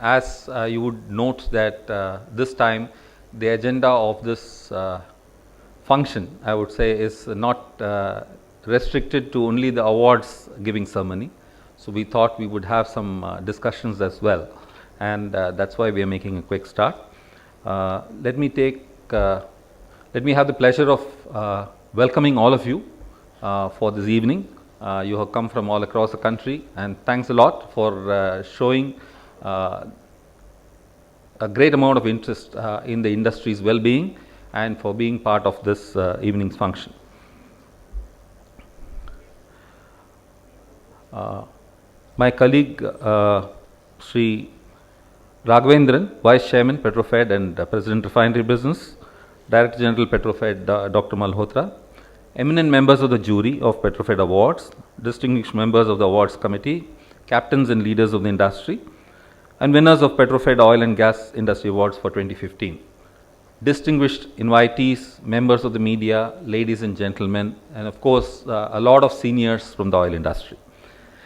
As you would note that this time the agenda of this function, I would say, is not restricted to only the awards giving ceremony. So we thought we would have some discussions as well, and that's why we are making a quick start. Let me have the pleasure of welcoming all of you for this evening. You have come from all across the country, and thanks a lot for showing a great amount of interest in the industry's well-being and for being part of this evening's function. My colleague Sri Raghavendran, Vice Chairman, PetroFed and President Refinery Business, Director General, PetroFed, Dr. Malhotra, eminent members of the jury of PetroFed Awards, distinguished members of the Awards Committee, captains and leaders of the industry, and winners of PetroFed Oil and Gas Industry Awards for 2015. Distinguished invitees, members of the media, ladies and gentlemen, and of course, a lot of seniors from the oil industry.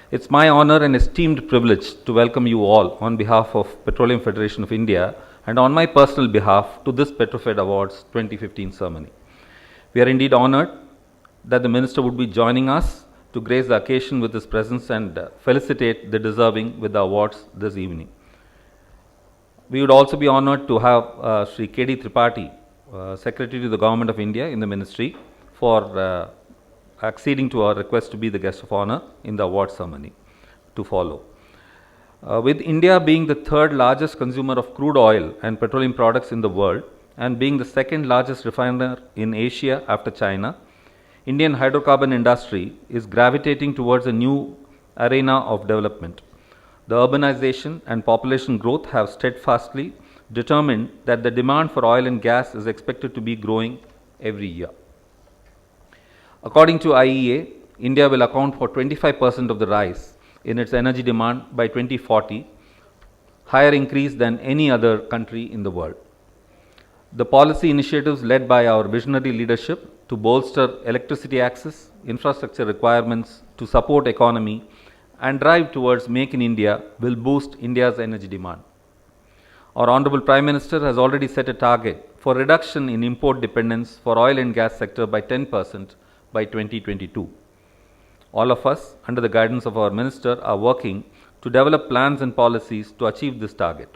It's my honor and esteemed privilege to welcome you all on behalf of Petroleum Federation of India and on my personal behalf to this PetroFed Awards 2015 ceremony. We are indeed honored that the Minister would be joining us to grace the occasion with his presence and felicitate the deserving with the awards this evening. We would also be honored to have Sri K.D. Tripathi, Secretary to the Government of India in the Ministry, for acceding to our request to be the guest of honor in the award ceremony to follow. With India being the third largest consumer of crude oil and petroleum products in the world and being the second largest refiner in Asia after China, Indian hydrocarbon industry is gravitating towards a new arena of development. The urbanization and population growth have steadfastly determined that the demand for oil and gas is expected to be growing every year. According to IEA, India will account for 25% of the rise in its energy demand by 2040, higher increase than any other country in the world. The policy initiatives led by our visionary leadership to bolster electricity access, infrastructure requirements to support economy, and drive towards Make in India will boost India's energy demand. Our Honorable Prime Minister has already set a target for reduction in import dependence for oil and gas sector by 10% by 2022. All of us, under the guidance of our Minister, are working to develop plans and policies to achieve this target.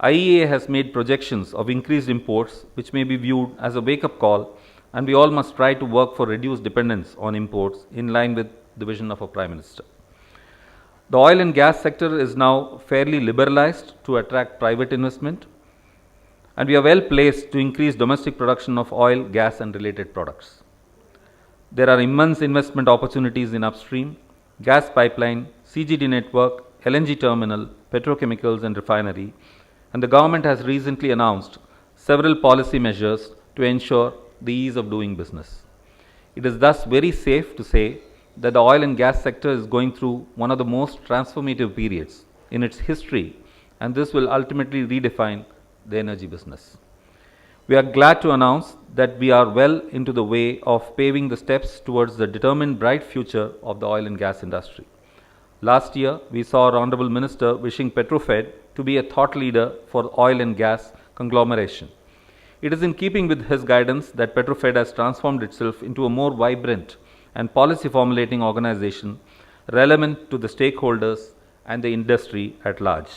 IEA has made projections of increased imports which may be viewed as a wake-up call, and we all must try to work for reduced dependence on imports in line with the vision of our Prime Minister. The oil and gas sector is now fairly liberalized to attract private investment, and we are well placed to increase domestic production of oil, gas and related products. There are immense investment opportunities in upstream, gas pipeline, CGD network, LNG terminal, petrochemicals and refinery, and the government has recently announced several policy measures to ensure the ease of doing business. It is thus very safe to say that the oil and gas sector is going through one of the most transformative periods in its history, and this will ultimately redefine the energy business. We are glad to announce that we are well into the way of paving the steps towards the determined bright future of the oil and gas industry. Last year, we saw our Honorable Minister wishing PetroFed to be a thought leader for oil and gas conglomeration. It is in keeping with his guidance that PetroFed has transformed itself into a more vibrant and policy formulating organization relevant to the stakeholders and the industry at large.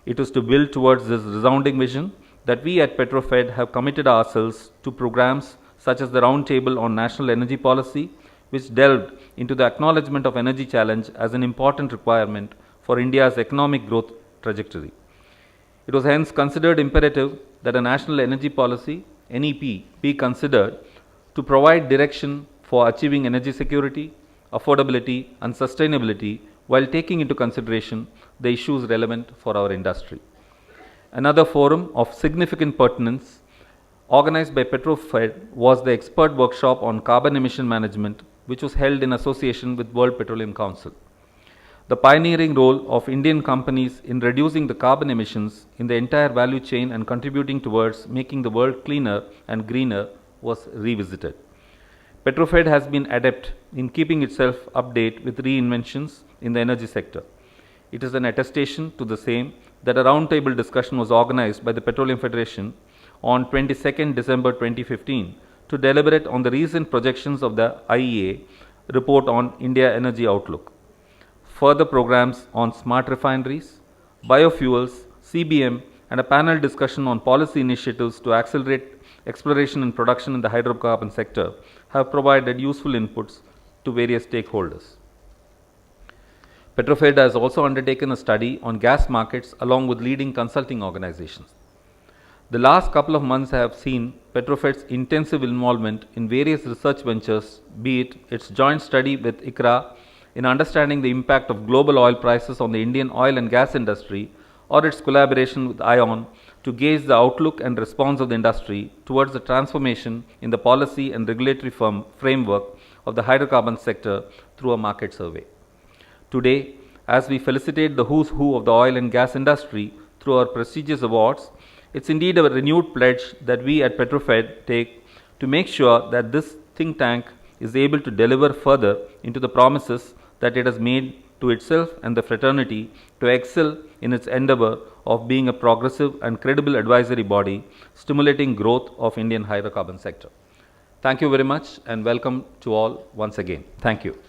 It is to build towards this resounding vision that we at PetroFed have committed ourselves to programs such as the Roundtable on National Energy Policy, which delved into the acknowledgement of energy challenge as an important requirement for India's economic growth trajectory. It was hence considered imperative that a National Energy Policy, NEP, be considered to provide direction for achieving energy security, affordability and sustainability while taking into consideration the issues relevant for our industry. Another forum of significant pertinence organized by PetroFed was the expert workshop on carbon emission management, which was held in association with World Petroleum Council. The pioneering role of Indian companies in reducing the carbon emissions in the entire value chain and contributing towards making the world cleaner and greener was revisited. PetroFed has been adept in keeping itself updated with reinventions in the energy sector. It is an attestation to the same that a roundtable discussion was organized by the Petroleum Federation on 22nd December 2015 to deliberate on the recent projections of the IEA report on India Energy Outlook. Further programs on smart refineries, biofuels, CBM, and a panel discussion on policy initiatives to accelerate exploration and production in the hydrocarbon sector have provided useful inputs to various stakeholders. PetroFed has also undertaken a study on gas markets along with leading consulting organizations. The last couple of months have seen PetroFed's intensive involvement in various research ventures, be it its joint study with ICRA in understanding the impact of global oil prices on the Indian oil and gas industry, or its collaboration with ION to gauge the outlook and response of the industry towards the transformation in the policy and regulatory framework of the hydrocarbon sector through a market survey. Today, as we felicitate the who's who of the oil and gas industry through our prestigious awards, it's indeed a renewed pledge that we at PetroFed take to make sure that this think tank is able to deliver further into the promises that it has made to itself and the fraternity to excel in its endeavor of being a progressive and credible advisory body stimulating growth of Indian hydrocarbon sector. Thank you very much and welcome to all once again. Thank you.